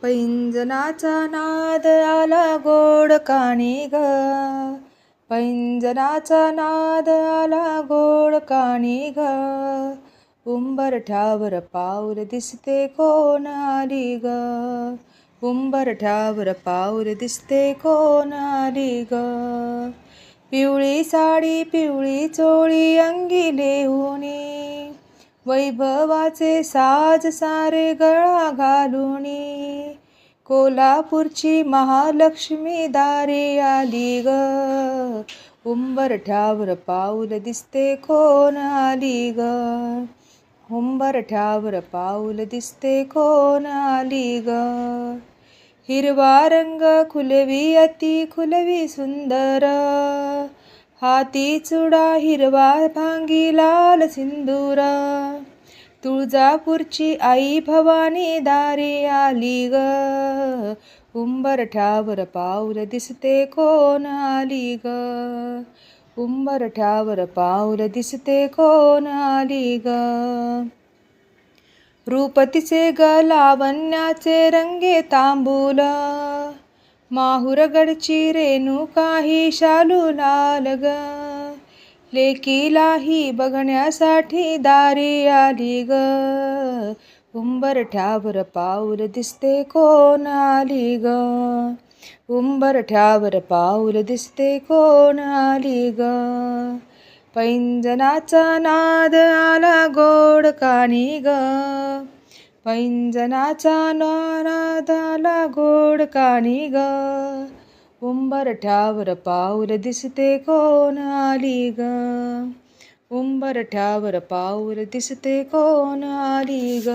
पैंजनाचा नाद आला गोड कानी ग. पैंजनाचा नाद आला गोड कानी ग. उंबरठ्यावर पाऊल दिसते कोण आली ग. उंबरठ्यावर पाऊल दिसते कोण आली ग. पिवळी साडी पिवळी चोळी अंगी लेहुनी, वैभवाचे साज सारे गळा घालुनी, कोल्हापूरची महालक्ष्मी दारी आली ग. उंबरठ्यावर पाऊल दिसते कोण आली ग. उंबरठ्यावर पाऊल दिसते कोण आली ग. हिरवा रंग खुलवी अति खुलवी सुंदर, हाती चुडा हिरवा भांगी लाल सिंदूर, तुळजापूरची आई भवानी दारी आली ग. उंबरठ्यावर पाऊल दिसते कोण आली ग. उंबरठ्यावर पाऊल दिसते कोण आली ग. रूप तिचे ग लावण्याचे रंगे तांबूल, माहुरगडची रेणुका ही शालू लाल ग. लेकीलाही बघण्यासाठी दारी आली ग. उंबरठ्यावर पाऊल दिसते कोण आली ग. उंबरठ्यावर पाऊल दिसते कोण आली ग. पैंजनाचा नाद आला गोड कानी ग. पैंजनाचा नाद आला गोड कानी ग. उंबरठ्यावर पाऊल दिसते कोण आली ग. उंबरठ्यावर पाऊल दिसते कोण आली ग.